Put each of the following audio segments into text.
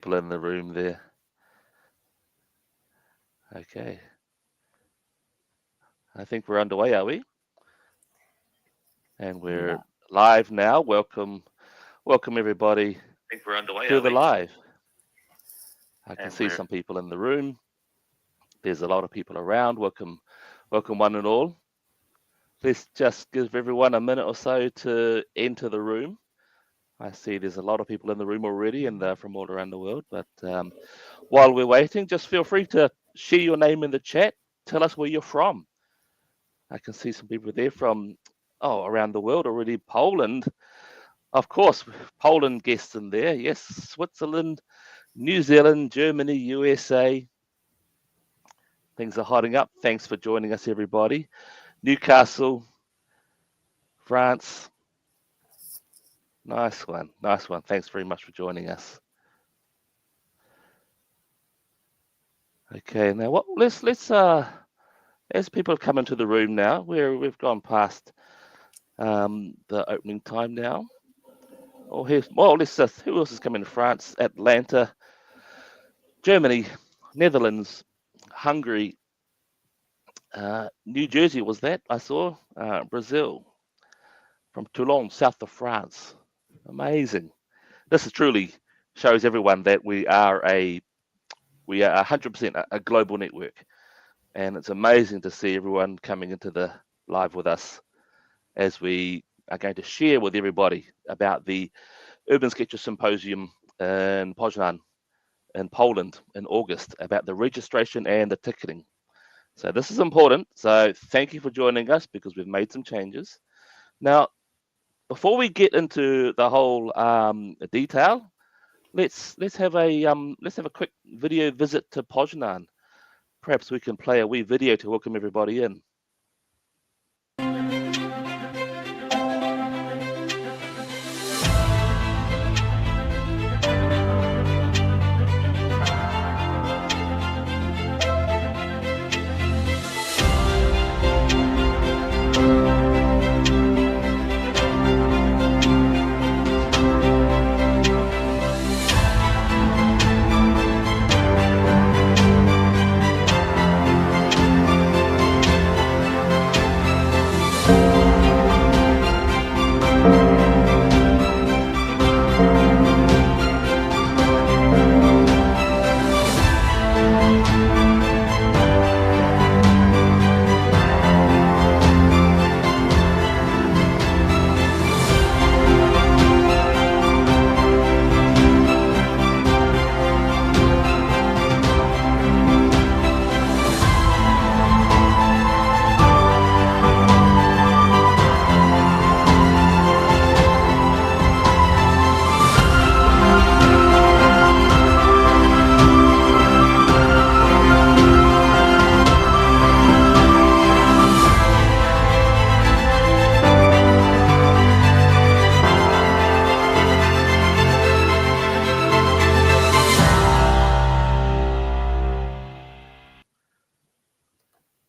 People in the room there. Okay. I think we're underway, are we? And we're Yeah. live now. Welcome everybody I think we're underway, to are the we? live. I can And see we're some people in the room. There's a lot of people around. Welcome one and all. Let's just give everyone a minute or so to enter the room. I see there's a lot of people in the room already, and they're from all around the world. But while we're waiting, just feel free to share your name in the chat. Tell us where you're from. I can see some people there from around the world already. Poland, of course, Poland guests in there. Yes, Switzerland, New Zealand, Germany, USA. Things are hotting up. Thanks for joining us, everybody. Newcastle, France. Nice one. Thanks very much for joining us. Okay, now what? Let's as people come into the room now, we've gone past the opening time now. Oh, let's who else is coming? France, Atlanta, Germany, Netherlands, Hungary, New Jersey was that I saw, Brazil, from Toulon, south of France. Amazing. This is truly shows everyone that we are 100% a global network, and it's amazing to see everyone coming into the live with us as we are going to share with everybody about the Urban Sketchers Symposium in Poznan in Poland in August, about the registration and the ticketing. So this is important. So thank you for joining us because we've made some changes. Now, before we get into the whole detail, let's have a quick video visit to Poznan. Perhaps we can play a wee video to welcome everybody in.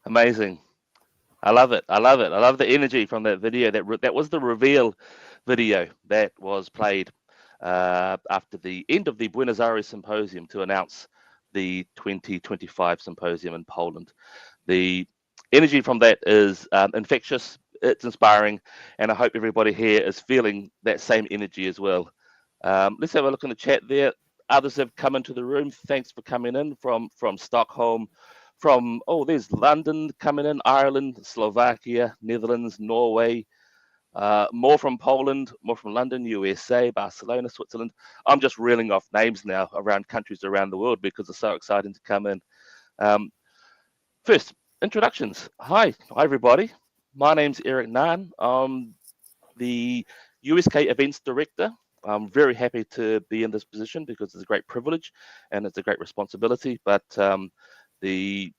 Amazing. I love it. I love the energy from that video. That was the reveal video that was played after the end of the Buenos Aires Symposium to announce the 2025 Symposium in Poland. The energy from that is infectious. It's inspiring, and I hope everybody here is feeling that same energy as well. Let's have a look in the chat there. Others have come into the room. Thanks for coming in from Stockholm, there's London coming in, Ireland, Slovakia, Netherlands, Norway, more from Poland, more from London, USA, Barcelona, Switzerland. I'm just reeling off names now around countries around the world because it's so exciting to come in. First, introductions. Hi everybody. My name's Eric Ngan. I'm the USK Events Director. I'm very happy to be in this position because it's a great privilege and it's a great responsibility, but the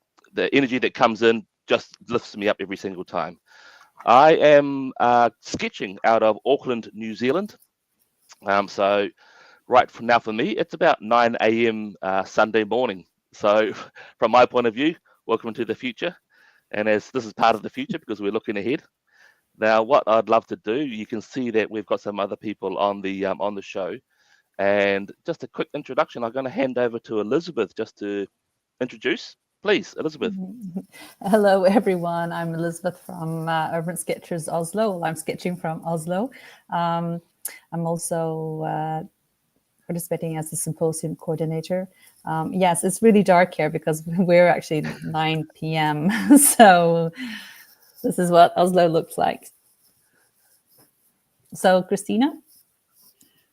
energy that comes in just lifts me up every single time. I am sketching out of Auckland, New Zealand. So right from now for me, it's about 9 a.m. Sunday morning. So from my point of view, welcome to the future. And as this is part of the future because we're looking ahead. Now, what I'd love to do, you can see that we've got some other people on the show, And just a quick introduction, I'm going to hand over to Elisabeth just to introduce. Please, Elisabeth. Hello, everyone. I'm Elisabeth from Urban Sketchers Oslo. Well, I'm sketching from Oslo. I'm also participating as the symposium coordinator. Yes, it's really dark here because we're actually 9 p.m. So this is what Oslo looks like. So, Christina?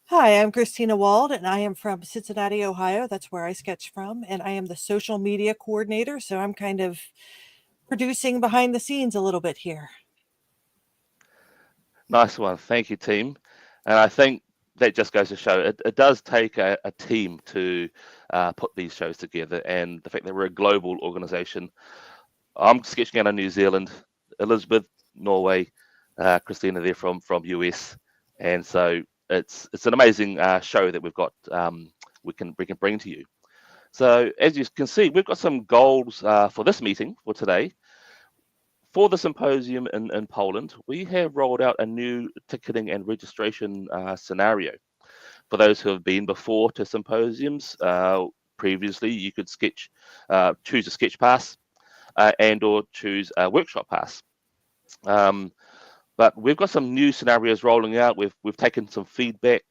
Hi, I'm Christina Wald, and I am from Cincinnati, Ohio. That's where I sketch from, and I am the social media coordinator, so I'm kind of producing behind the scenes a little bit here. Nice one. Thank you, team. And I think that just goes to show it does take a team to put these shows together, and the fact that we're a global organization. I'm sketching out of New Zealand, Elisabeth, Norway, Christina there from US, and so it's an amazing show that we've got. We can bring to you. So as you can see, we've got some goals for this meeting for today. For the symposium in Poland, we have rolled out a new ticketing and registration scenario. For those who have been before to symposiums, previously you could choose a sketch pass and or choose a workshop pass. But we've got some new scenarios rolling out. We've taken some feedback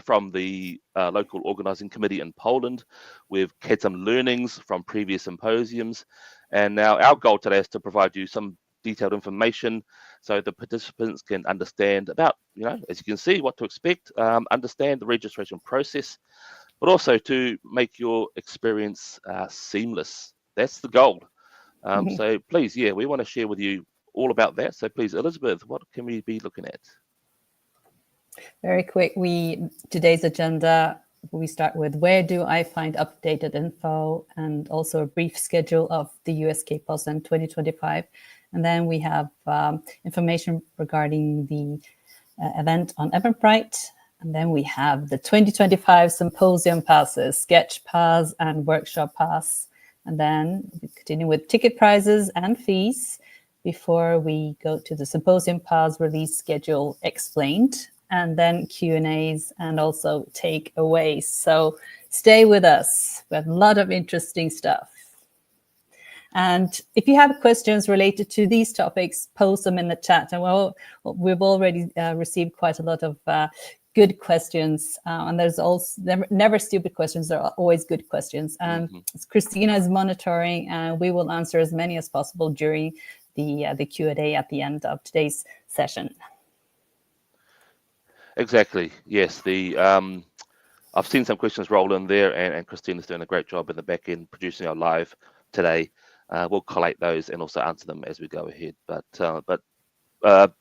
from the local organizing committee in Poland. We've had some learnings from previous symposiums, and now our goal today is to provide you some detailed information so the participants can understand about, as you can see, what to expect, understand the registration process, but also to make your experience seamless. That's the goal. So please, we want to share with you all about that. So please, Elisabeth, what can we be looking at? Very quick. Today's agenda, we start with where do I find updated info, and also a brief schedule of the USK Poznan 2025. And then we have information regarding the event on Eventbrite. And then we have the 2025 symposium passes, sketch pass and workshop pass. And then we continue with ticket prices and fees before we go to the symposium pass release schedule explained, and then Q&As and also takeaways. So stay with us. We have a lot of interesting stuff. And if you have questions related to these topics, post them in the chat. And we've already received quite a lot of good questions, and there's also never stupid questions. There are always good questions, and Christina is monitoring, and we will answer as many as possible during the Q&A at the end of today's session. Exactly. Yes. I've seen some questions roll in there, and Christina's doing a great job in the back end producing our live today. We'll collate those and also answer them as we go ahead. But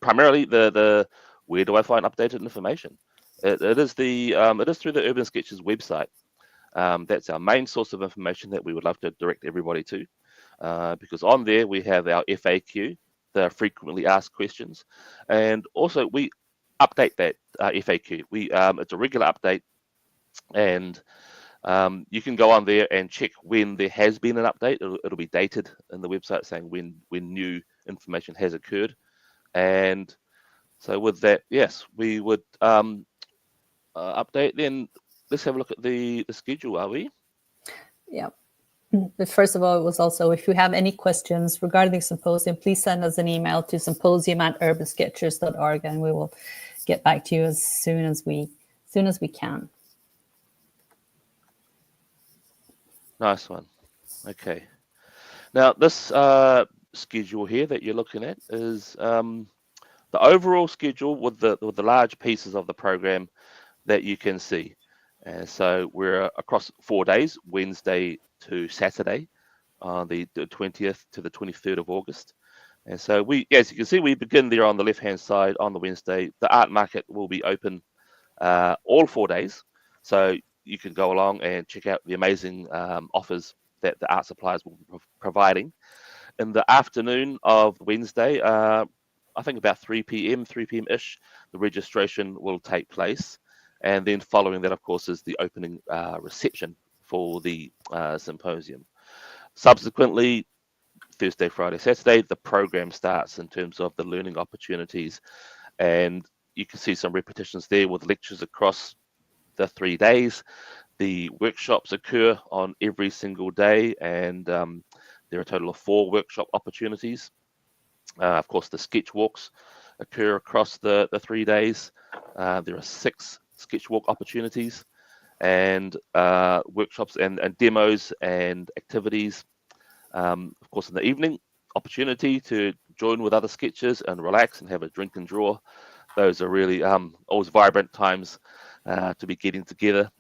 primarily the where do I find updated information? It is through the Urban Sketchers website. That's our main source of information that we would love to direct everybody to, because on there we have our FAQ, the frequently asked questions, and also we update that FAQ. It's a regular update, and you can go on there and check when there has been an update. It'll be dated in the website saying when new information has occurred, and so with that, yes, we would update. Then let's have a look at the schedule, are we? Yeah. But first of all, it was also, if you have any questions regarding the symposium, please send us an email to symposium@urbansketchers.org, and we will get back to you as soon as we can. Nice one. Okay. Now this schedule here that you're looking at is the overall schedule with the large pieces of the program that you can see. And so we're across 4 days, Wednesday to Saturday, the 20th to the 23rd of August. And so as you can see, we begin there on the left-hand side on the Wednesday. The art market will be open all 4 days. So you can go along and check out the amazing offers that the art suppliers will be providing. In the afternoon of Wednesday, I think about 3 p.m.-ish, the registration will take place. And then following that, of course, is the opening reception for the symposium. Subsequently, Thursday, Friday, Saturday, the program starts in terms of the learning opportunities. And you can see some repetitions there with lectures across the 3 days. The workshops occur on every single day, and there are a total of 4 workshop opportunities. Of course, the sketch walks occur across the 3 days. There are 6 sketch walk opportunities, and workshops and demos and activities. Of course, in the evening, opportunity to join with other sketchers and relax and have a drink and draw. Those are really always vibrant times to be getting together.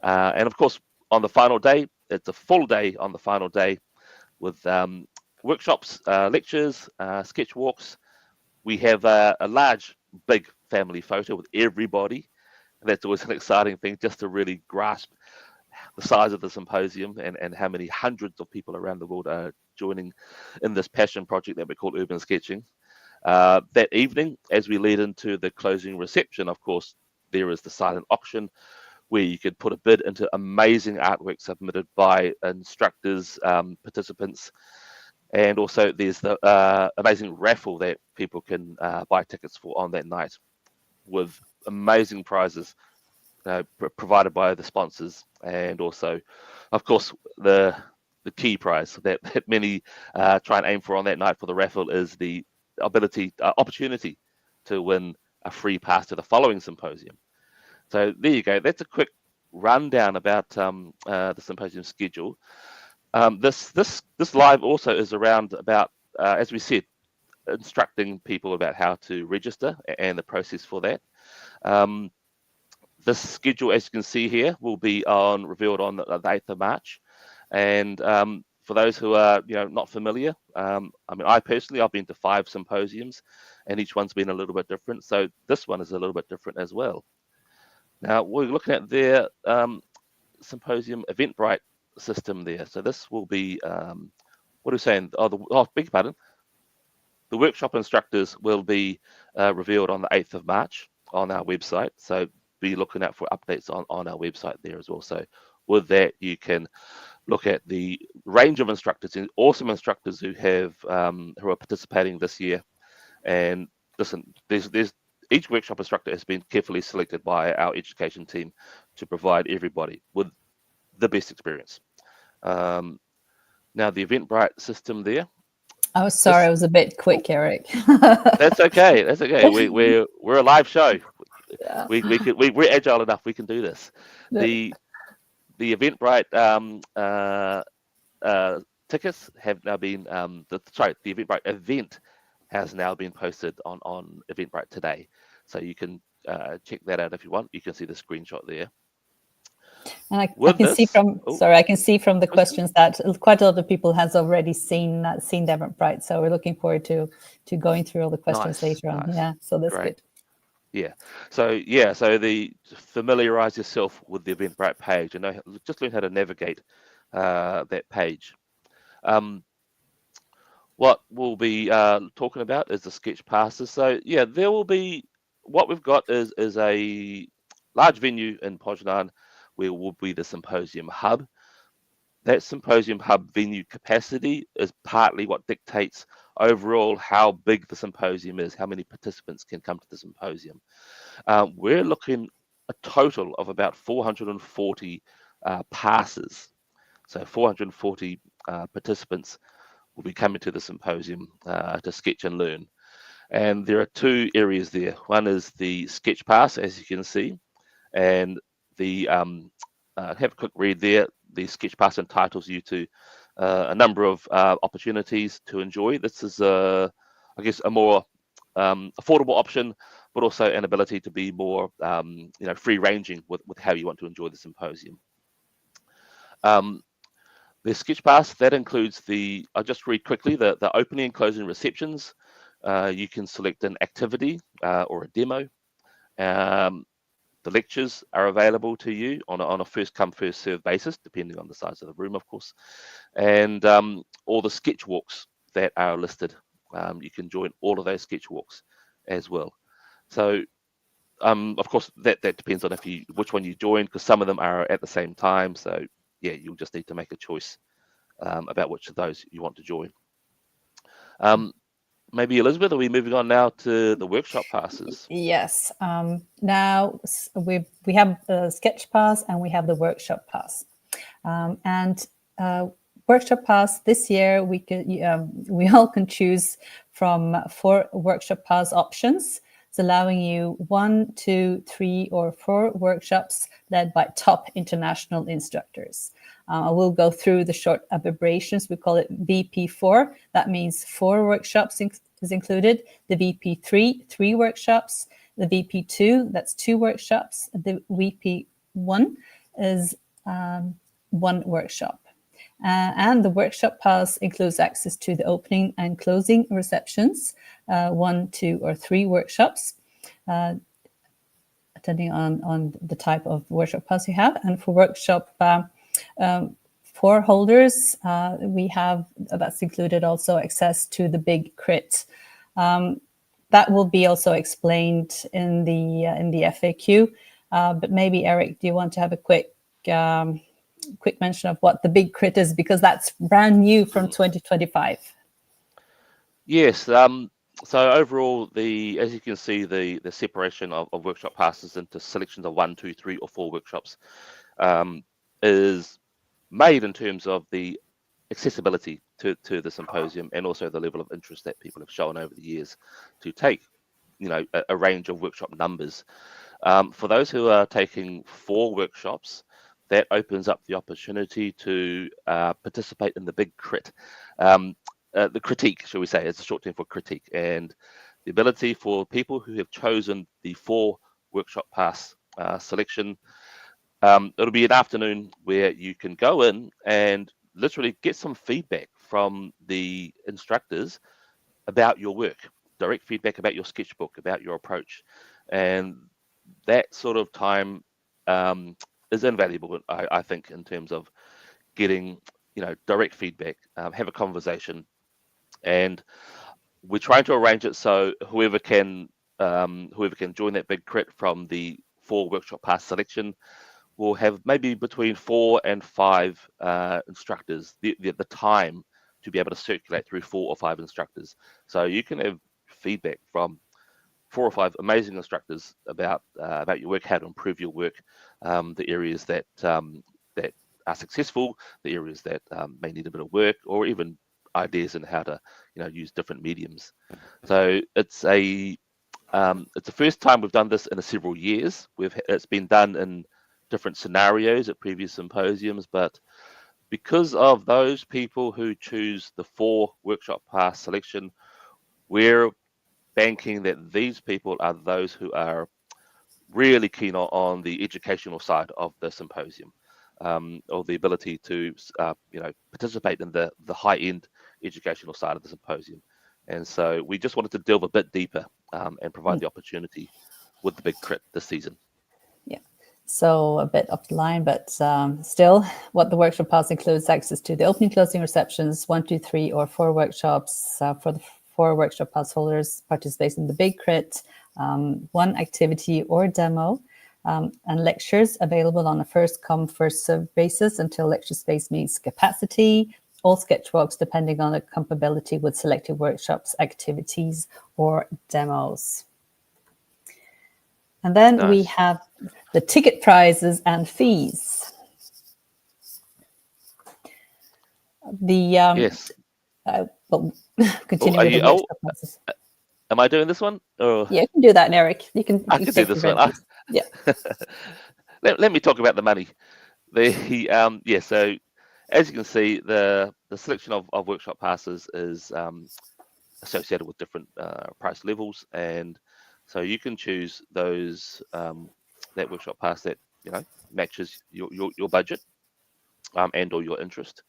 And of course, on the final day, it's a full day on the final day with workshops, lectures, sketch walks. We have a large, big family photo with everybody. And that's always an exciting thing, just to really grasp the size of the symposium and how many hundreds of people around the world are joining in this passion project that we call urban sketching. That evening, as we lead into the closing reception, of course, there is the silent auction where you could put a bid into amazing artwork submitted by instructors, participants, and also there's the amazing raffle that people can buy tickets for on that night, with amazing prizes provided by the sponsors, and also, of course, the key prize that many try and aim for on that night for the raffle is the opportunity to win a free pass to the following symposium. So there you go. That's a quick rundown about the symposium schedule. This live also is around about, as we said, instructing people about how to register and the process for that. This schedule, as you can see here, will be revealed on the 8th of March. And for those who are not familiar, I mean, I personally, I've been to 5 symposiums, and each one's been a little bit different. So this one is a little bit different as well. Now we're looking at their symposium Eventbrite system there. So this will be what are we saying? Beg your pardon. The workshop instructors will be revealed on the 8th of March on our website. So be looking out for updates on our website there as well. So with that, you can look at the range of instructors, and awesome instructors who are participating this year. And listen, there's each workshop instructor has been carefully selected by our education team to provide everybody with the best experience. Now the Eventbrite system there. Oh, sorry, I was a bit quick, Eric. That's okay. That's okay. We're a live show. Yeah. We're agile enough. We can do this. The Eventbrite tickets have now been the Eventbrite event has now been posted on Eventbrite today, so you can check that out if you want. You can see the screenshot there. And I can see from the questions that quite a lot of people has already seen the Eventbrite. So we're looking forward to going through all the questions later on. Yeah, so that's good. Yeah. So familiarize yourself with the Eventbrite page and just learn how to navigate that page. What we'll be talking about is the sketch passes. So yeah, there will be, what we've got is a large venue in Poznan where will be the symposium hub. That symposium hub venue capacity is partly what dictates overall how big the symposium is, how many participants can come to the symposium. We're looking a total of about 440 passes. So 440 participants will be coming to the symposium to sketch and learn. And there are 2 areas there. One is the sketch pass, as you can see, and the have a quick read there. The sketch pass entitles you to a number of opportunities to enjoy. This is I guess a more affordable option, but also an ability to be more free ranging with how you want to enjoy the symposium. The sketch pass, that includes I'll just read quickly the opening and closing receptions. You can select an activity or a demo. The lectures are available to you on a first come first served basis, depending on the size of the room, of course, and all the sketch walks that are listed. You can join all of those sketch walks as well. So of course that depends on which one you join, because some of them are at the same time. So yeah, you'll just need to make a choice about which of those you want to join. maybe Elisabeth, are we moving on now to the workshop passes? Yes. Now we have the sketch pass and we have the workshop pass. And workshop pass this year, we all can choose from 4 workshop pass options. It's allowing you 1, 2, 3, or 4 workshops led by top international instructors. I will go through the short abbreviations. We call it VP4. That means 4 workshops is included. The VP3, 3 workshops. The VP2, that's 2 workshops. The VP1 is 1 workshop. And the workshop pass includes access to the opening and closing receptions, 1, 2, or 3 workshops, depending on the type of workshop pass you have. And for workshop 4 holders, we have, that's included also access to the big crit. That will be also explained in the FAQ. But maybe Eric, do you want to have a quick mention of what the big crit is, because that's brand new from 2025. Yes. So overall, as you can see, the separation of workshop passes into selections of 1, 2, 3, or 4 workshops is made in terms of the accessibility to the symposium, and also the level of interest that people have shown over the years to take, a range of workshop numbers. For those who are taking 4 workshops, that opens up the opportunity to participate in the big crit. The critique, shall we say, it's a short term for critique, and the ability for people who have chosen the 4 workshop pass selection. It'll be an afternoon where you can go in and literally get some feedback from the instructors about your work, direct feedback about your sketchbook, about your approach, and that sort of time is invaluable, I think, in terms of getting direct feedback, have a conversation. And we're trying to arrange it so whoever can join that big crit from the 4 workshop pass selection will have maybe between 4 and 5 instructors, the time to be able to circulate through 4 or 5 instructors. So you can have feedback from 4 or 5 amazing instructors about your work, how to improve your work, the areas that are successful, the areas that may need a bit of work, or even ideas in how to use different mediums. So it's the first time we've done this in several years. It's been done in different scenarios at previous symposiums, but because of those people who choose the 4 workshop pass selection, we're banking that these people are those who are really keen on the educational side of the symposium, or the ability to participate in the high-end educational side of the symposium. And so we just wanted to delve a bit deeper and provide the opportunity with the big crit this season. Yeah, so a bit off the line, but still, what the workshop pass includes access to the opening, closing receptions, 1, 2, 3, or 4 workshops. For the 4 workshop pass holders, participate in the big crit, 1 activity or demo, and lectures available on a first-come, first-served basis until lecture space meets capacity. All sketchbooks depending on the compatibility with selected workshops, activities, or demos. And then we have the ticket prizes and fees. Yes. Well, continue with the workshop prizes. Am I doing this one? Or? Yeah, you can do that, Eric. I can do this one. Yeah. Let me talk about the money. So as you can see, the selection of workshop passes is associated with different price levels, and so you can choose those that workshop pass that matches your budget and or your interest.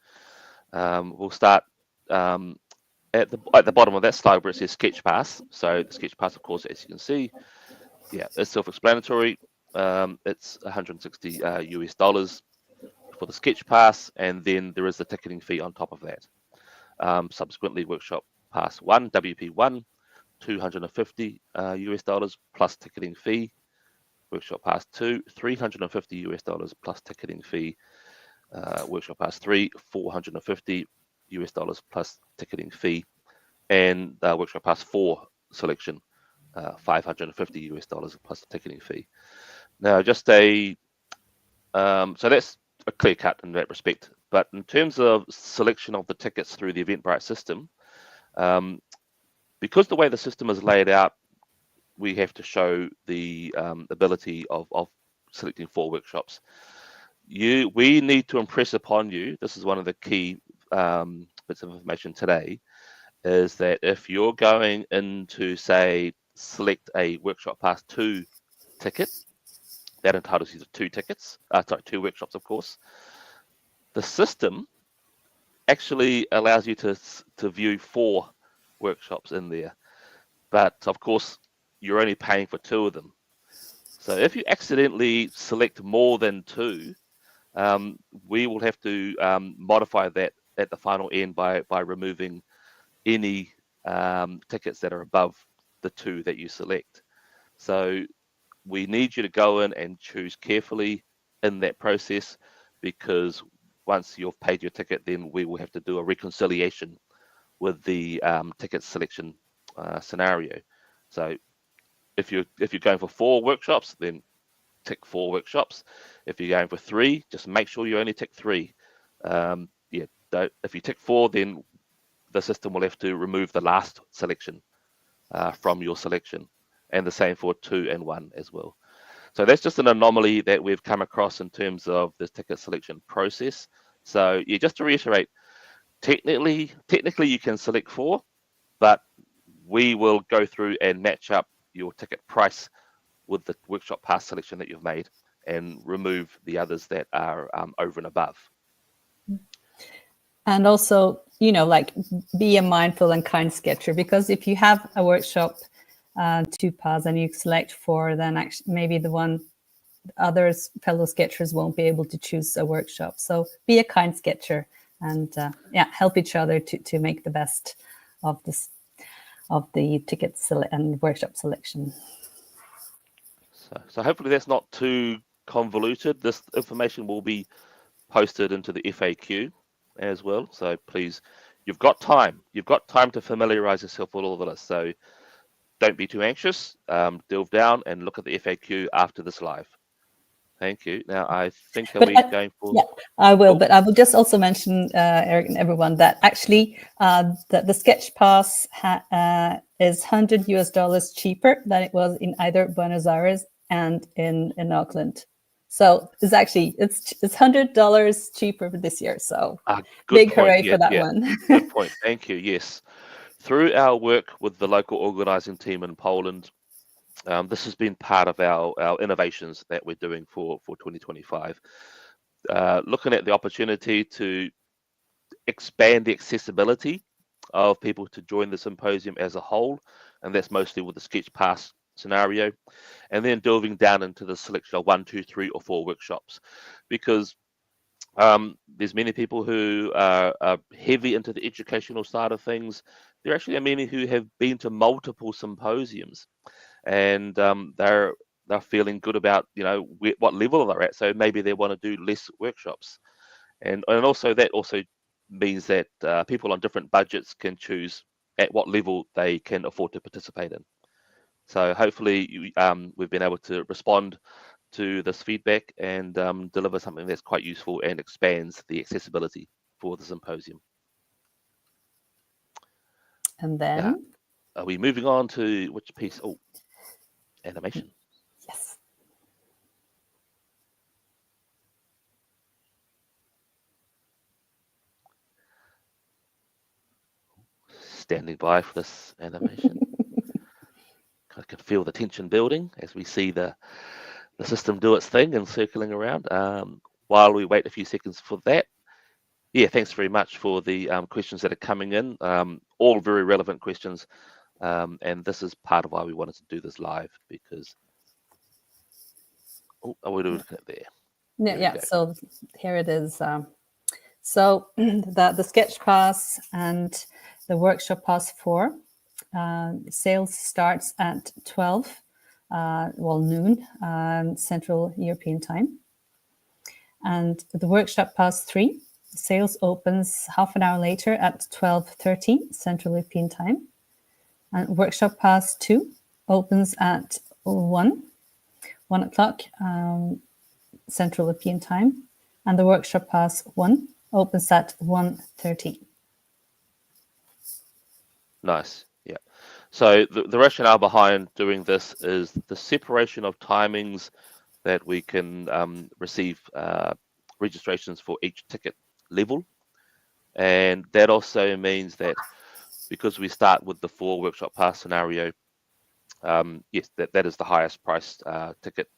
We'll start at the bottom of that slide where it says sketch pass. So the sketch pass, of course, as you can see, it's self-explanatory. It's $160 US for the sketch pass, and then there is the ticketing fee on top of that. Subsequently, workshop pass 1, WP1, $250 US plus ticketing fee. Workshop pass 2, $350 US plus ticketing fee. Workshop pass 3, $450 US plus ticketing fee. and workshop pass 4 selection, $550 plus the ticketing fee. Now, just so that's a clear cut in that respect. But in terms of selection of the tickets through the Eventbrite system, because the way the system is laid out, we have to show the ability of selecting 4 workshops. We need to impress upon you, this is one of the key bits of information today, is that if you're going into, say, select a workshop pass 2 ticket, that entitles you to 2 tickets, 2 workshops, of course. The system actually allows you to view 4 workshops in there, but of course you're only paying for 2 of them. So if you accidentally select more than 2, we will have to modify that at the final end by removing any tickets that are above the 2 that you select. So we need you to go in and choose carefully in that process, because once you've paid your ticket, then we will have to do a reconciliation with the ticket selection scenario. So if you're going for 4 workshops, then tick 4 workshops. If you're going for 3, just make sure you only tick 3. If you tick 4, then the system will have to remove the last selection from your selection, and the same for 2 and 1 as well. So that's just an anomaly that we've come across in terms of this ticket selection process. So yeah, just to reiterate, technically you can select 4, but we will go through and match up your ticket price with the workshop pass selection that you've made and remove the others that are over and above. And also, like, be a mindful and kind sketcher, because if you have a workshop 2 pass and you select 4, then actually maybe others fellow sketchers won't be able to choose a workshop. So be a kind sketcher and help each other to make the best of the tickets and workshop selection. So hopefully that's not too convoluted. This information will be posted into the FAQ as well. So please, you've got time to familiarize yourself with all of this. So don't be too anxious. Delve down and look at the FAQ after this live. Thank you. Now, I think going for... Yeah, I will. But I will just also mention, Eric and everyone, that actually the Sketch Pass is $100 cheaper than it was in either Buenos Aires and in Auckland. So it's $100 cheaper this year. So big hooray for that one. Good point. Thank you. Yes. Through our work with the local organizing team in Poland, this has been part of our innovations that we're doing for 2025. Looking at the opportunity to expand the accessibility of people to join the symposium as a whole, and that's mostly with the Sketch Pass scenario, and then delving down into the selection of 1, 2, 3, or 4 workshops, because there's many people who are heavy into the educational side of things. There actually are many who have been to multiple symposiums, and they're feeling good about what level they're at. So maybe they want to do less workshops, and also that also means that people on different budgets can choose at what level they can afford to participate in. So hopefully we've been able to respond to this feedback and deliver something that's quite useful and expands the accessibility for the symposium. And then are we moving on to which piece? Oh, animation. Yes. Standing by for this animation. I can feel the tension building as we see the system do its thing and circling around. While we wait a few seconds for that, yeah, thanks very much for the questions that are coming in. All very relevant questions, and this is part of why we wanted to do this live, because we're looking at there. Yeah. So here it is. So the Sketch Pass and the Workshop Pass 4 sales starts at 12, noon Central European Time, and the Workshop Pass 3 sales opens half an hour later at 12:30 Central European Time. And Workshop Pass 2 opens at 1 o'clock Central European Time. And the Workshop Pass 1 opens at 1:30. Nice. Yeah. So the rationale behind doing this is the separation of timings that we can receive registrations for each ticket level. And that also means that because we start with the 4 workshop pass scenario, yes, that is the highest priced ticket,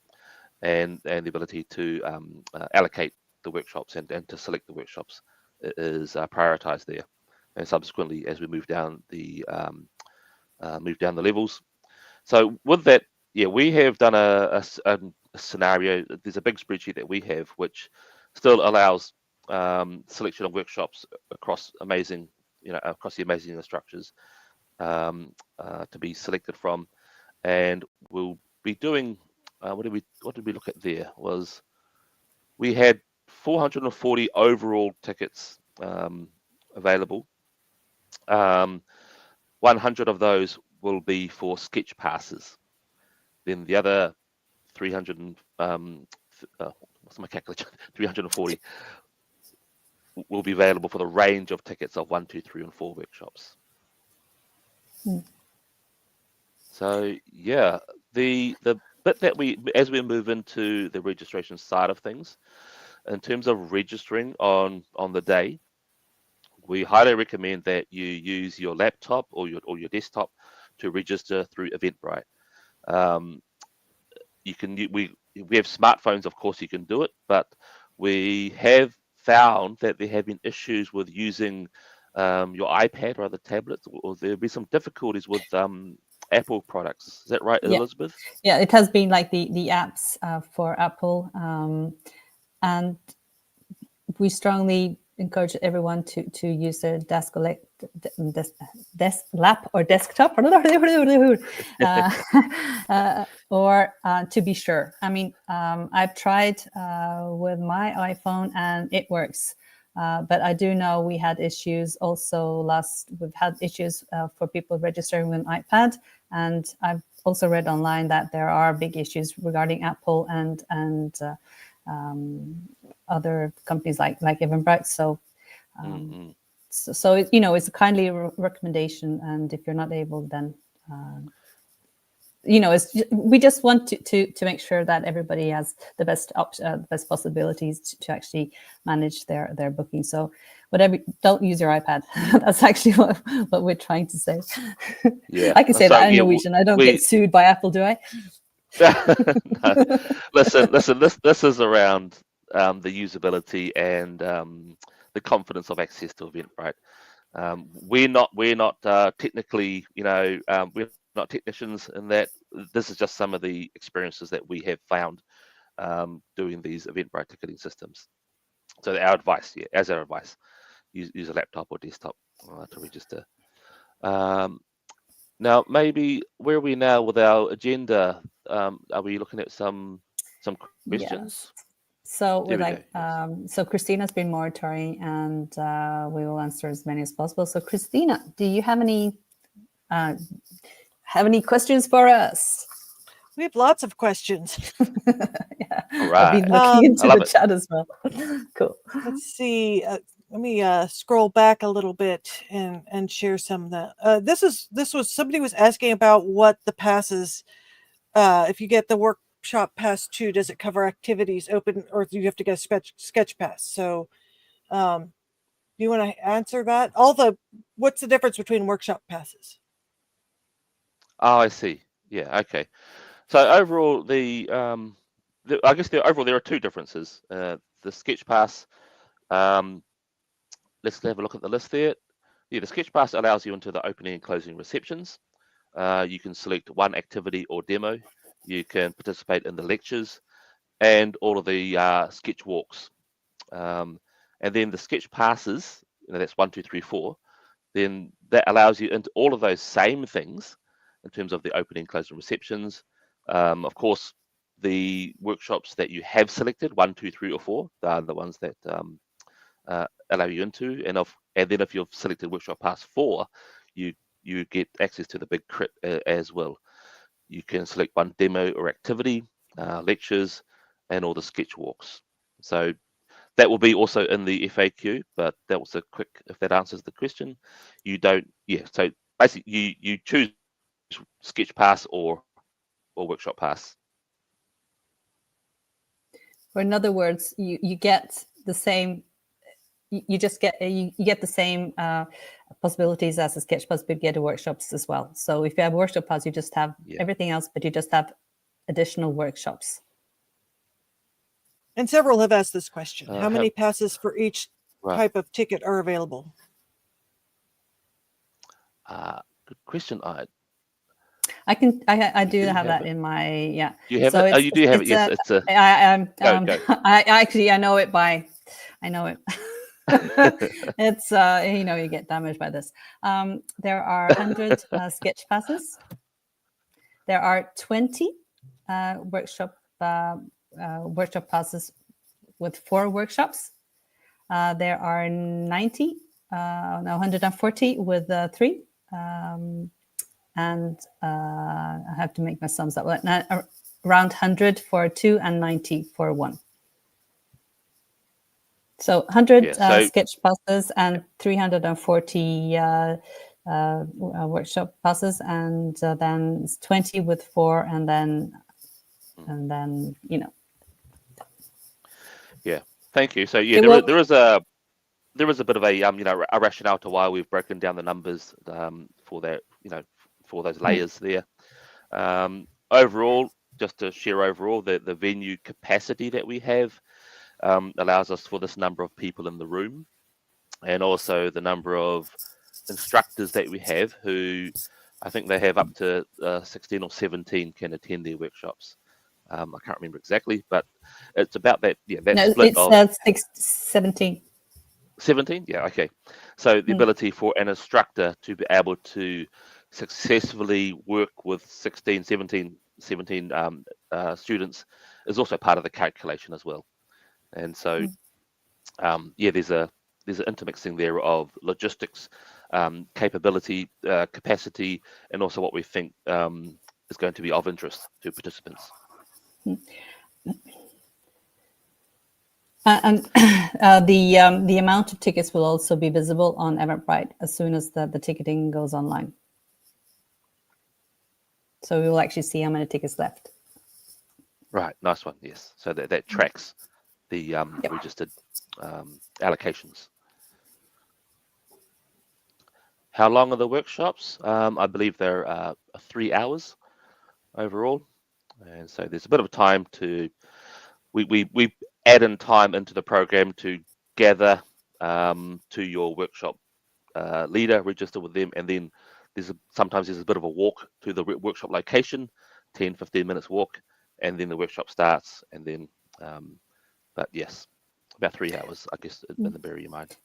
and the ability to allocate the workshops and to select the workshops is prioritized there. And subsequently, as we move down the levels. So with that, yeah, we have done a scenario. There's a big spreadsheet that we have, which still allows selection of workshops across the amazing structures to be selected from, and we'll be doing. What did we look at there? Was we had 440 overall tickets available. 100 of those will be for sketch passes. Then the other 300 what's my calculation? 340 will be available for the range of tickets of 1, 2, 3, and 4 workshops. So yeah, the bit that as we move into the registration side of things, in terms of registering on the day, we highly recommend that you use your laptop or your desktop to register through Eventbrite. We have smartphones, of course, you can do it, but we have found that there have been issues with using your iPad or other tablets, or there'll be some difficulties with Apple products. Is that right, Elisabeth? Yeah, it has been like the apps for Apple, and we strongly encourage everyone to use their lap or desktop, or to be sure. I mean, I've tried with my iPhone and it works. But I do know we had issues also we've had issues for people registering with an iPad. And I've also read online that there are big issues regarding Apple and other companies like Eventbrite. So, so it's a kindly recommendation. And if you're not able, then we just want to make sure that everybody has the best possibilities to actually manage their booking. So don't use your iPad. That's actually what we're trying to say. Yeah, I can say that in Norwegian. I don't get sued by Apple, do I? No. Listen. This is around the usability and the confidence of access to Eventbrite. We're not technically, we're not technicians in that. This is just some of the experiences that we have found doing these Eventbrite ticketing systems. So our advice, use a laptop or desktop to register. Now, maybe where are we now with our agenda? Are we looking at some questions? Yes. So so Christina's been monitoring, and we will answer as many as possible. So Christina, do you have any questions for us? We have lots of questions. Yeah. Right. I've been looking into the chat as well. Cool. Let's see. Let me scroll back a little bit and share some of that. Somebody was asking about what the passes. If you get the workshop pass 2, does it cover activities open, or do you have to get a sketch pass? So, do you want to answer that? What's the difference between workshop passes? Oh, I see. Yeah. Okay. So overall, I guess there are 2 differences. The sketch pass. Let's have a look at the list there. Yeah, the sketch pass allows you into the opening and closing receptions. You can select one activity or demo. You can participate in the lectures and all of the sketch walks. And then the sketch passes, that's 1, 2, 3, 4. Then that allows you into all of those same things in terms of the opening, closing receptions. Of course, the workshops that you have selected, 1, 2, 3, or 4, are the ones that allow you into, and then if you've selected workshop pass 4, you get access to the big crit as well. You can select one demo or activity, lectures, and all the sketch walks. So that will be also in the FAQ, but that was a quick, if that answers the question. You don't, so basically you choose sketch pass or workshop pass. Or in other words, you get the same, you get the same possibilities as a sketch pass, but you get the workshops as well. So if you have workshop pass, you just have everything else, but you just have additional workshops. And several have asked this question. How many passes for each type of ticket are available? Good question. I do have that in my, You have it? Oh, you do have it. Yes, it's a. Go. I know it by. I know it. It's you get damaged by this. There are 100 sketch passes. There are 20 workshop passes with 4 workshops. There are 140 with 3. And I have to make my sums up. Around 100 for 2 and 90 for 1. So 100 sketch passes and 340 workshop passes, and then 20 with 4, and then Yeah, thank you. So there is a bit of a a rationale to why we've broken down the numbers for that for those layers there. Overall, just to share overall, the venue capacity that we have allows us for this number of people in the room, and also the number of instructors that we have, who I think they have up to 16 or 17 can attend their workshops. I can't remember exactly, but it's about that. Split of 17. 17? Yeah, okay. So the ability for an instructor to be able to successfully work with 17 students is also part of the calculation as well. And so, there's an intermixing there of logistics, capability, capacity, and also what we think is going to be of interest to participants. And the amount of tickets will also be visible on Eventbrite as soon as the ticketing goes online. So we will actually see how many tickets left. Right, nice one. Yes, so that tracks the registered allocations. How long are the workshops? I believe they're 3 hours overall, and so there's a bit of time to we add in time into the program to gather to your workshop leader, register with them, and then sometimes there's a bit of a walk to the workshop location, 10-15 minutes walk, and then the workshop starts, and then but yes, about 3 hours, I guess, in the Berge mind.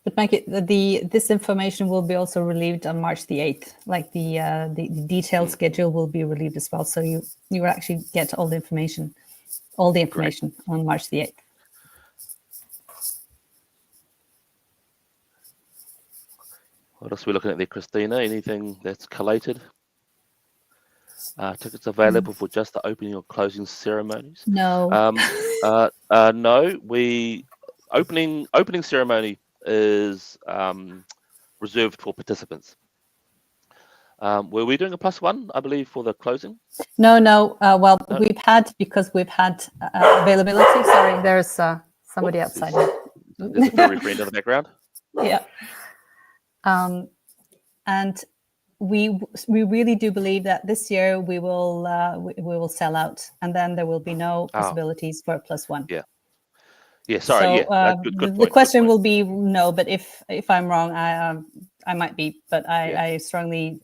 But Mike, this information will be also relieved on March the 8th. Like the detailed schedule will be relieved as well, so you will actually get all the information Great. on March the 8th. What else are we looking at there, Christina? Anything that's collated? Tickets available for just the opening or closing ceremonies? No. No. Opening ceremony is reserved for participants. Were we doing a +1, I believe, for the closing? No. Well, no. We've had availability. Sorry, there's somebody outside. There's a furry friend in the background. Yeah. And we really do believe that this year we will sell out, and then there will be no possibilities for a +1. Yeah. Yeah. Sorry. So, good the question will be no, but if I'm wrong, I might be, but I strongly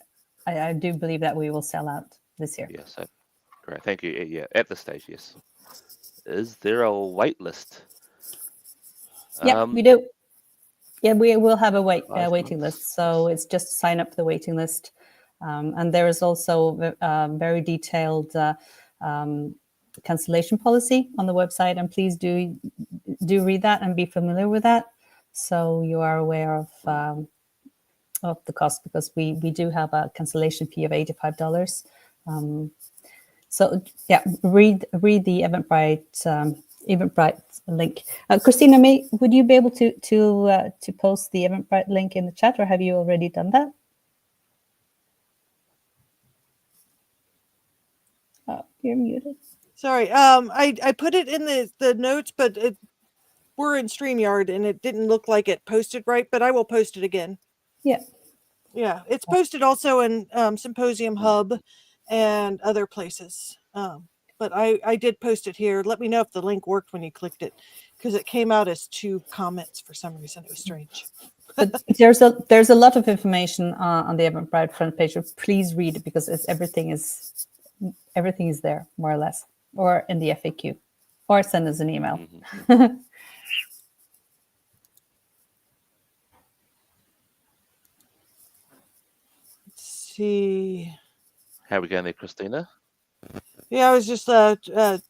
I do believe that we will sell out this year. Yeah. So great. Thank you. Yeah. At this stage, yes. Is there a wait list? Yeah, we do. Yeah, we will have a waiting list. So it's just sign up for the waiting list. And there is also a very detailed cancellation policy on the website. And please do read that and be familiar with that. so you are aware of the cost, because we do have a cancellation fee of $85. So yeah, read the Eventbrite link. Christina, would you be able to post the Eventbrite link in the chat, or have you already done that? You're muted. Sorry. I put it in the notes, but we're in StreamYard and it didn't look like it posted right, but I will post it again. Yeah. Yeah, it's posted also in Symposium Hub and other places. But I did post it here. Let me know if the link worked when you clicked it, because it came out as 2 comments for some reason. It was strange. But there's a lot of information on the Eventbrite front page. So please read it, because everything is there, more or less, or in the FAQ, or send us an email. See, How are we going there, Christina? yeah, I was just let's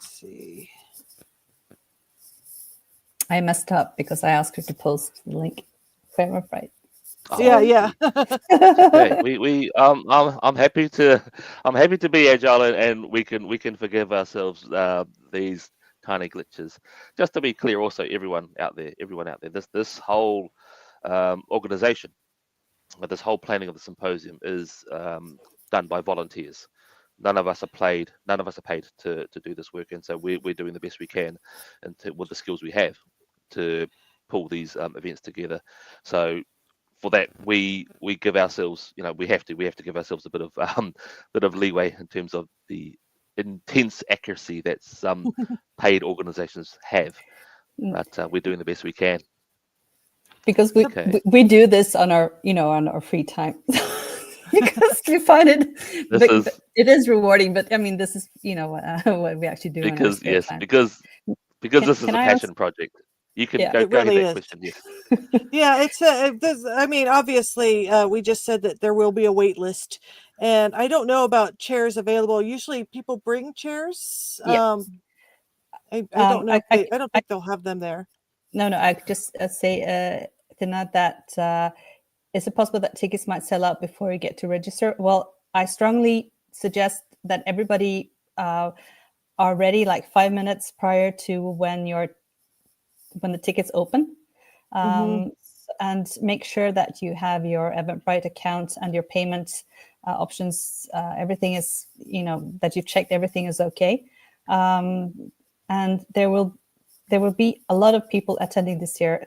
see. I messed up because I asked her to post the link. Right. Oh, Yeah. okay. I'm happy to be agile, and we can forgive ourselves these tiny glitches. Just to be clear, also everyone out there, this whole organization, this whole planning of the symposium is done by volunteers. None of us are paid to do this work, and so we're doing the best we can, and with the skills we have to pull these events together. So for that, we give ourselves, we have to give ourselves a bit of leeway in terms of the intense accuracy that some paid organizations have, but we're doing the best we can. Because we do this on our free time. Because we find it is rewarding, but I mean, this is what we actually do. Because in our spare time. because this is a passion project. You can go really ahead, is. question. Yes. Yeah, it's I mean, obviously, we just said that there will be a wait list, and I don't know about chairs available. Usually, people bring chairs. Yeah. I don't know. I don't think they'll have them there. No, I could just say to note that is it possible that tickets might sell out before you get to register? Well, I strongly suggest that everybody are ready like 5 minutes prior to when the tickets open, and make sure that you have your Eventbrite account and your payment options. Everything is, that you've checked everything is okay, and there will be a lot of people attending this year.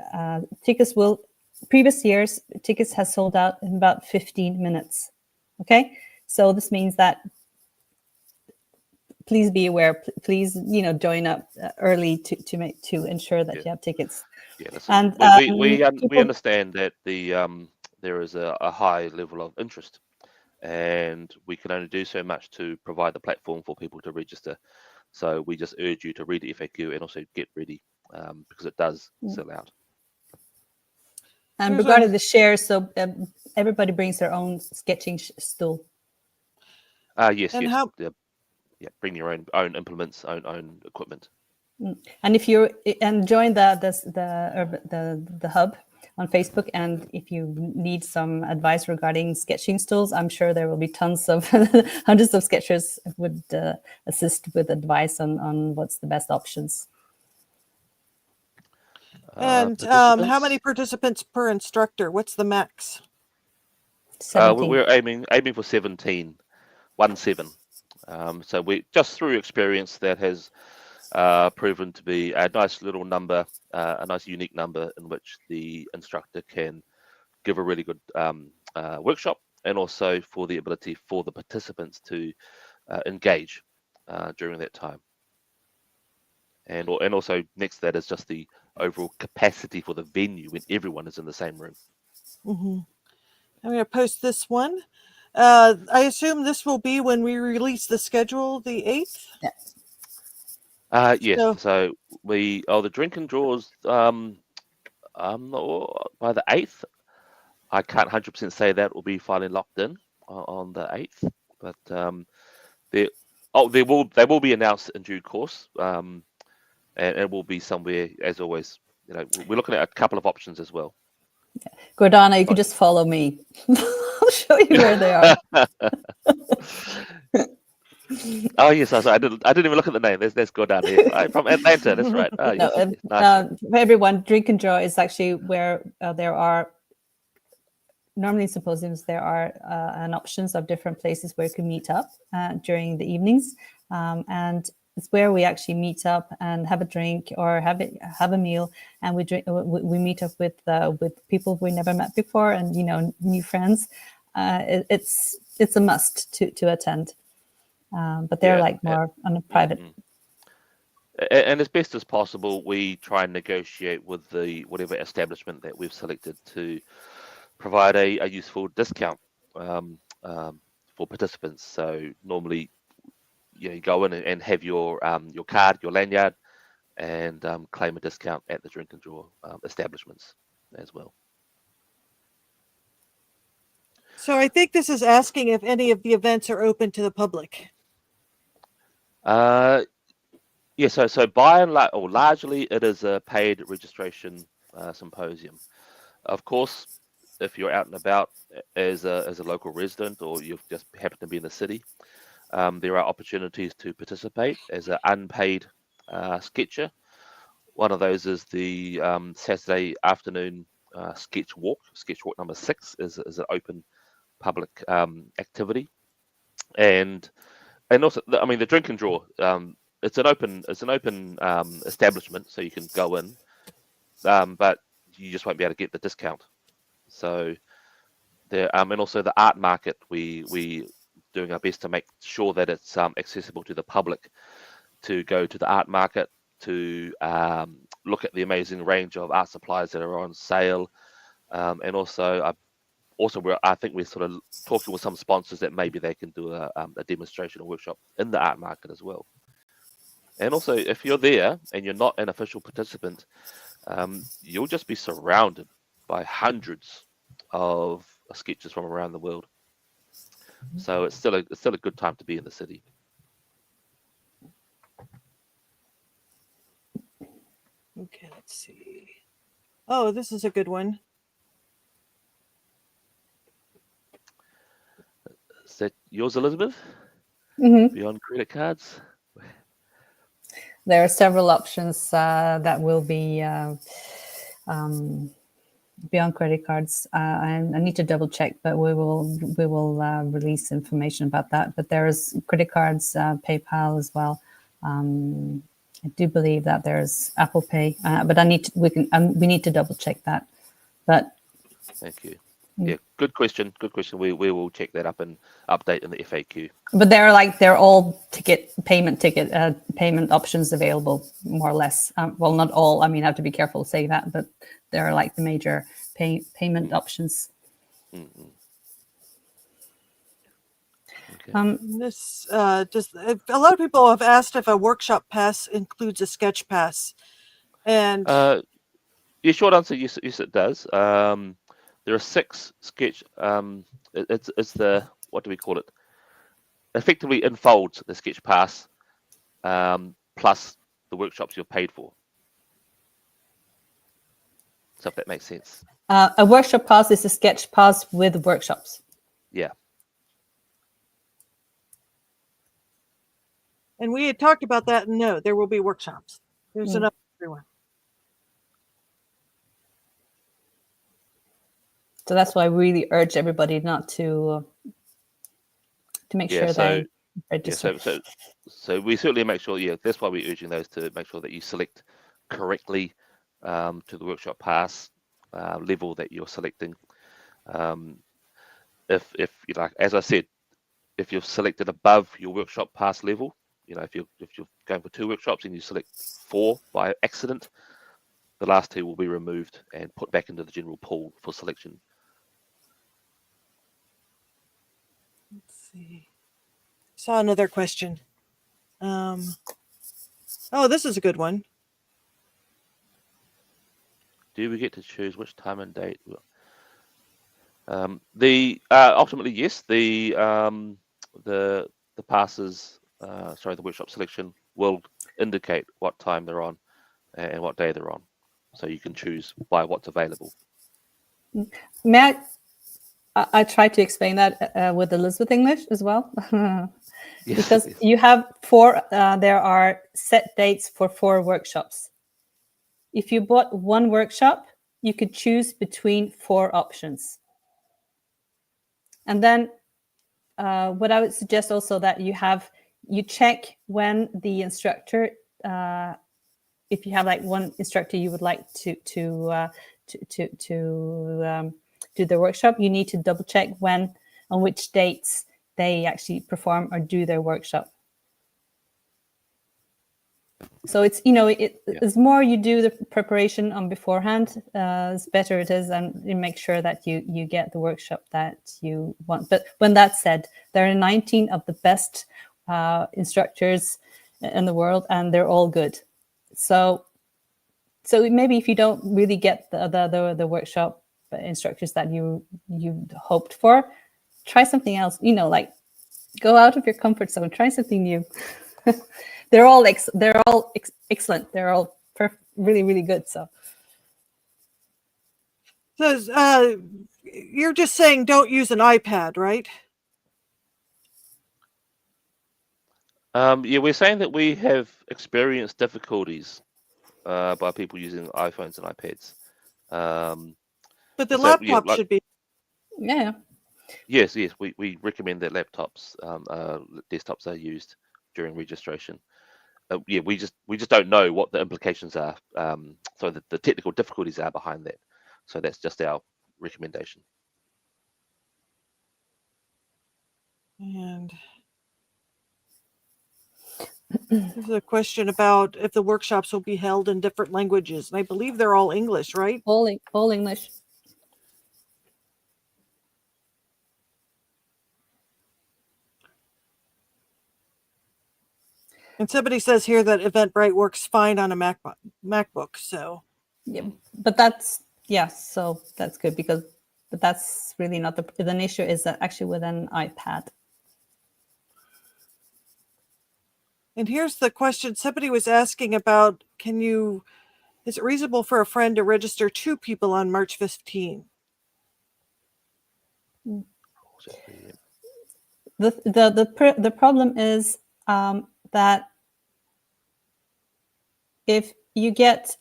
Previous years, tickets has sold out in about 15 minutes. Okay, so this means that please be aware. Please, join up early to ensure that you have tickets. Yeah, listen, and we understand that there is a high level of interest, and we can only do so much to provide the platform for people to register. So we just urge you to read the FAQ and also get ready, because it does sell out. And regarding the shares, so everybody brings their own sketching stool. Yes. Bring your own implements, own equipment. And if you join the hub on Facebook, and if you need some advice regarding sketching stools, I'm sure there will be tons of hundreds of sketchers would assist with advice on what's the best options. And how many participants per instructor? What's the max? 17. We're aiming for 17. So we just through experience that has proven to be a nice little number, a nice unique number in which the instructor can give a really good workshop, and also for the ability for the participants to engage during that time. And also next to that is just the overall capacity for the venue when everyone is in the same room. I'm going to post this one. I assume this will be when we release the schedule, the 8th? Yes. So the drinking draws by the 8th. I can't 100% say that will be finally locked in on the 8th, but they will be announced in due course, and it will be somewhere, as always, we're looking at a couple of options as well. Gordana, you could just follow me. I'll show you where they are. Oh yes, I didn't even look at the name. There's Gordana. Yes, I'm from Atlanta. That's right. Oh, yes, No, yes, nice. for everyone, Drink and Draw is actually where there are normally in symposiums there are an options of different places where you can meet up during the evenings, and it's where we actually meet up and have a drink or have a meal, and we meet up with people we never met before, and new friends. It's a must to attend, but they're like more on a private. And as best as possible, we try and negotiate with whatever establishment that we've selected to provide a useful discount for participants. So normally, you go in and have your card, your lanyard, and claim a discount at the Drink and Draw establishments as well. So I think this is asking if any of the events are open to the public. Yeah, so by and large, or largely, it is a paid registration symposium. Of course, if you're out and about as a local resident, or you just happen to be in the city, there are opportunities to participate as an unpaid sketcher. One of those is the Saturday afternoon sketch walk. Sketch walk number 6 is an open public activity, and also, the Drink and Draw. It's an open establishment, so you can go in, but you just won't be able to get the discount. So there, and also the art market, we doing our best to make sure that it's accessible to the public to go to the art market to look at the amazing range of art supplies that are on sale, and also I think we're sort of talking with some sponsors that maybe they can do a demonstration or workshop in the art market as well. And also, if you're there and you're not an official participant, you'll just be surrounded by hundreds of sketches from around the world. So it's still a good time to be in the city. Okay, let's see. Oh, this is a good one. Is that yours, Elisabeth? Mm-hmm. Beyond credit cards? There are several options that will be beyond credit cards. I need to double check, but we will release information about that. But there's credit cards, PayPal as well. I do believe that there's Apple Pay, but we need to double check that. But thank you. Yeah, good question. Good question. We will check that up and update in the FAQ. But they're all payment options available, more or less. Well, not all. I mean, I have to be careful saying that, but they're like the major payment options. Mm-hmm. Okay. This just a lot of people have asked if a workshop pass includes a sketch pass, and yeah, short answer, yes, it does. There are 6 sketch. It's the, what do we call it? Effectively enfolds the sketch pass, plus the workshops you're paid for. So if that makes sense. A workshop pass is a sketch pass with workshops. Yeah. And we had talked about that. And no, there will be workshops. There's enough for everyone. So that's why I really urge everybody not to make sure they register. Yeah, so we certainly make sure. Yeah, that's why we're urging those to make sure that you select correctly to the workshop pass level that you're selecting. If you like, as I said, if you've selected above your workshop pass level, if you're going for 2 workshops and you select 4 by accident, the last 2 will be removed and put back into the general pool for selection. Let's see. Saw another question. Oh, this is a good one. Do we get to choose which time and date? Ultimately, yes. The passes, the workshop selection will indicate what time they're on and what day they're on. so you can choose by what's available. May I try to explain that with Elizabeth English as well. Yes, Because yes. you have four, there are set dates for 4 workshops. If you bought 1 workshop, you could choose between 4 options. And then what I would suggest also that you check when the instructor, if you have like one instructor you would like to do the workshop, you need to double check on which dates they actually perform or do their workshop. So it's, as more you do the preparation on beforehand, as better it is, and you make sure that you get the workshop that you want. But when that's said, there are 19 of the best instructors in the world, and they're all good. So maybe if you don't really get the workshop instructors that you hoped for, try something else. Like go out of your comfort zone, try something new. They're all excellent. They're all really, really good. So you're just saying don't use an iPad, right? Yeah, we're saying that we have experienced difficulties by people using iPhones and iPads. But the so, laptop yeah, should be. yeah. Yes, we recommend that laptops, desktops are used during registration. Yeah, we just don't know what the implications are. So the technical difficulties are behind that. So that's just our recommendation. And there's a question about if the workshops will be held in different languages. And I believe they're all English, right? All English. And somebody says here that Eventbrite works fine on a MacBook. So Yeah, but that's so that's good but that's really not the issue. Is that actually with an iPad. And here's the question somebody was asking about, is it reasonable for a friend to register 2 people on March 15? The problem is that if you get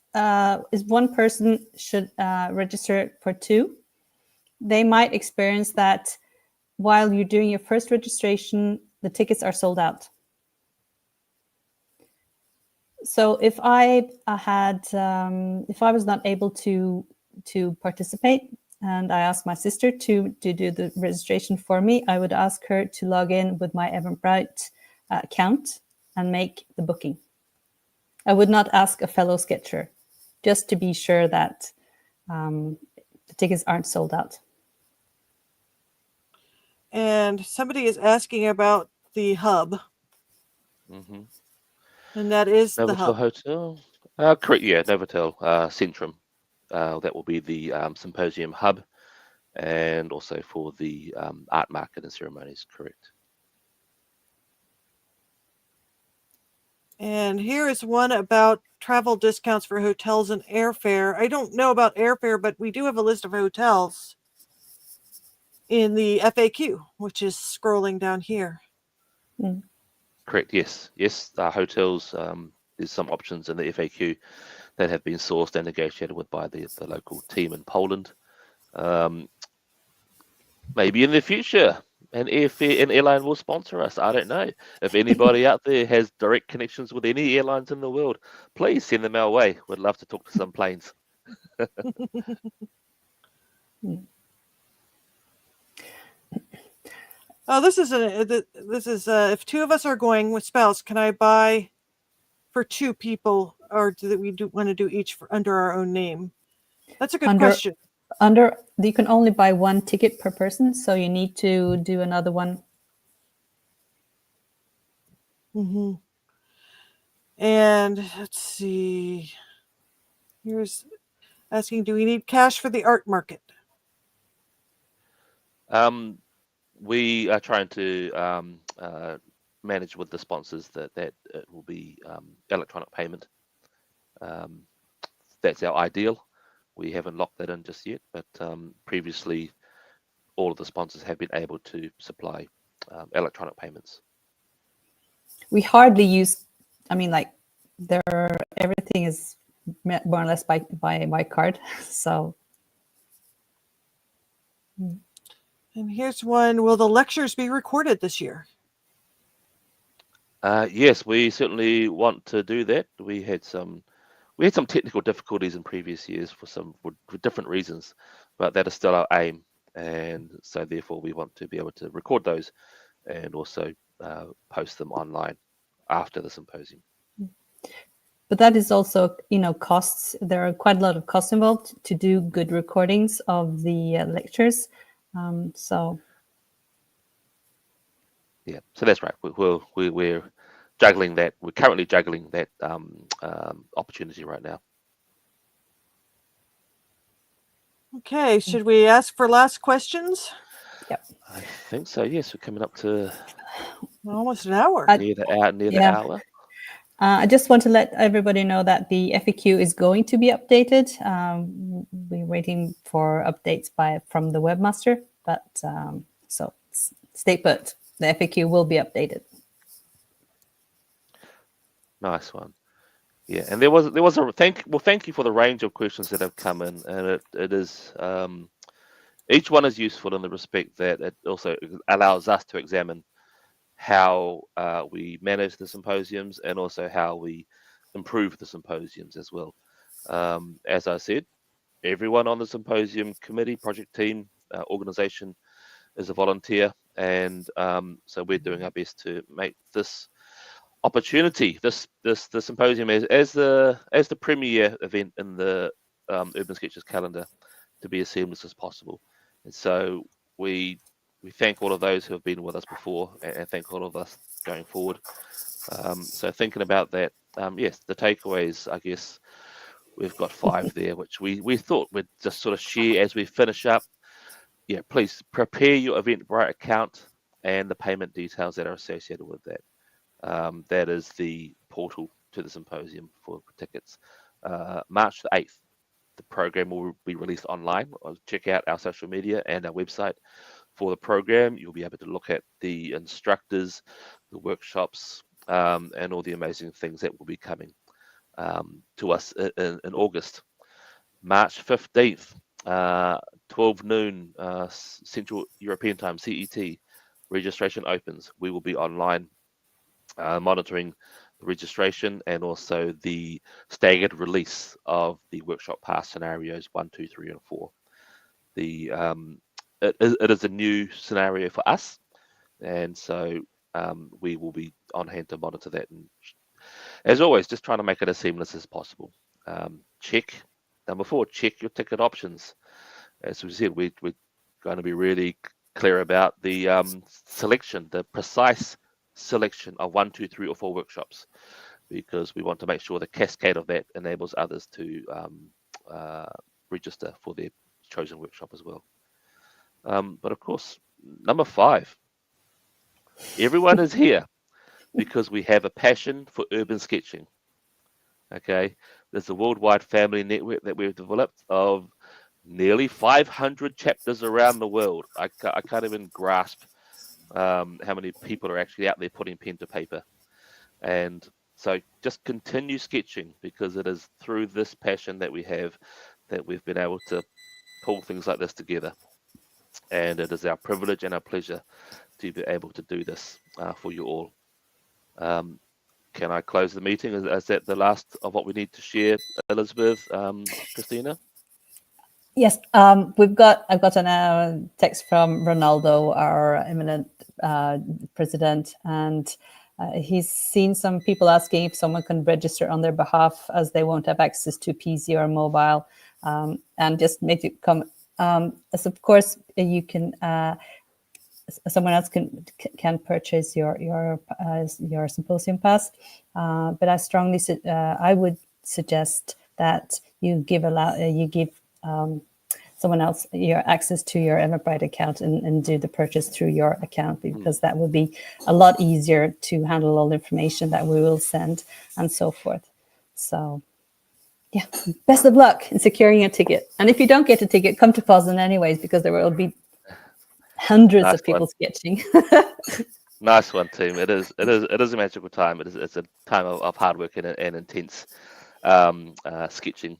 is one person should register for 2, they might experience that while you're doing your first registration, the tickets are sold out. So if I was not able to participate, and I asked my sister to do the registration for me, I would ask her to log in with my Eventbrite account and make the booking. I would not ask a fellow sketcher, just to be sure that the tickets aren't sold out. And somebody is asking about the hub. Mm-hmm. And that is Novotel the hub. Hotel. Correct. Yeah, Novotel Centrum. That will be the symposium hub, and also for the art market and ceremonies. Correct. And here is one about travel discounts for hotels and airfare. I don't know about airfare, but we do have a list of hotels in the FAQ, which is scrolling down here. Mm. Correct. Yes. Hotels. There's some options in the FAQ that have been sourced and negotiated with by the local team in Poland. Maybe in the future, an airline will sponsor us. I don't know. If anybody out there has direct connections with any airlines in the world, please send them our way. We'd love to talk to some planes. Oh, this is if 2 of us are going with spouse, can I buy for 2 people, or do we want to do each under our own name? That's a good question. You can only buy 1 ticket per person, so you need to do another one. Mm-hmm. And let's see. Here's asking, do we need cash for the art market? We are trying to manage with the sponsors that it will be electronic payment. that's our ideal. We haven't locked that in just yet, but previously all of the sponsors have been able to supply electronic payments. We hardly use, I mean, like everything is more or less by card. So. And here's one. Will the lectures be recorded this year? Yes, we certainly want to do that. We had some technical difficulties in previous years for different reasons, but that is still our aim, and so therefore we want to be able to record those and also post them online after the symposium. But that is also, costs. There are quite a lot of costs involved to do good recordings of the lectures. So that's right. We're juggling that. We're currently juggling that opportunity right now. Okay, should we ask for last questions? Yep. I think so. Yes, we're coming up to Almost an hour. near the hour. I just want to let everybody know that the FAQ is going to be updated. We're waiting for updates from the webmaster, but so stay put. The FAQ will be updated. Nice one. Yeah, and there was a thank you for the range of questions that have come in, and it is each one is useful in the respect that it also allows us to examine how we manage the symposiums and also how we improve the symposiums as well. As I said, everyone on the symposium committee, project team, organization is a volunteer, and so we're doing our best to make this opportunity, the symposium as the premier event in the Urban Sketchers calendar, to be as seamless as possible. And so we thank all of those who have been with us before, and thank all of us going forward. So thinking about that, yes, the takeaways, I guess we've got 5 there, which we thought we'd just sort of share as we finish up. Yeah, please prepare your Eventbrite account and the payment details that are associated with that. That is the portal to the symposium for tickets. March the 8th, the program will be released online. Check out our social media and our website for the program. You'll be able to look at the instructors, the workshops, and all the amazing things that will be coming to us in August. March 15th, 12 noon Central European Time, CET, registration opens. We will be online monitoring the registration and also the staggered release of the workshop pass scenarios 1, 2, 3, and 4. It is a new scenario for us, and so we will be on hand to monitor that. And as always, just trying to make it as seamless as possible. Number 4, check your ticket options. As we said, we're going to be really clear about the selection, the precise selection of 1, 2, 3, or 4 workshops, because we want to make sure the cascade of that enables others to register for their chosen workshop as well. But of course, number 5, everyone is here because we have a passion for urban sketching. Okay, there's a worldwide family network that we've developed of nearly 500 chapters around the world. I can't even grasp how many people are actually out there putting pen to paper. And so just continue sketching, because it is through this passion that we have that we've been able to pull things like this together. And it is our privilege and our pleasure to be able to do this for you all. Can I close the meeting? Is that the last of what we need to share, Elisabeth, Christina? Yes, I've got a text from Ronaldo, our eminent president, and he's seen some people asking if someone can register on their behalf, as they won't have access to PC or mobile, and just make it come. As of course you can. Someone else can purchase your symposium pass, but I would suggest that you give someone else your access to your Eventbrite account and do the purchase through your account, because that would be a lot easier to handle all the information that we will send and so forth. So yeah, best of luck in securing a ticket. And if you don't get a ticket, come to Poznan anyways, because there will be hundreds Nice of people one. sketching. Nice one, team. It is a magical time. It's a time of hard work and intense sketching.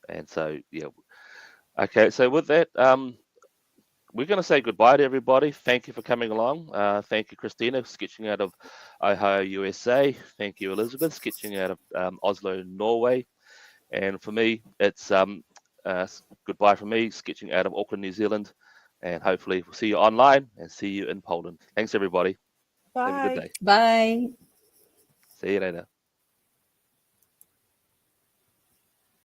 And so yeah. Okay, so with that, we're going to say goodbye to everybody. Thank you for coming along. Thank you, Christina, sketching out of Ohio, USA. Thank you, Elisabeth, sketching out of Oslo, Norway. And for me, it's goodbye from me, sketching out of Auckland, New Zealand. And hopefully we'll see you online and see you in Poland. Thanks, everybody. Bye. Have a good day. Bye. See you later.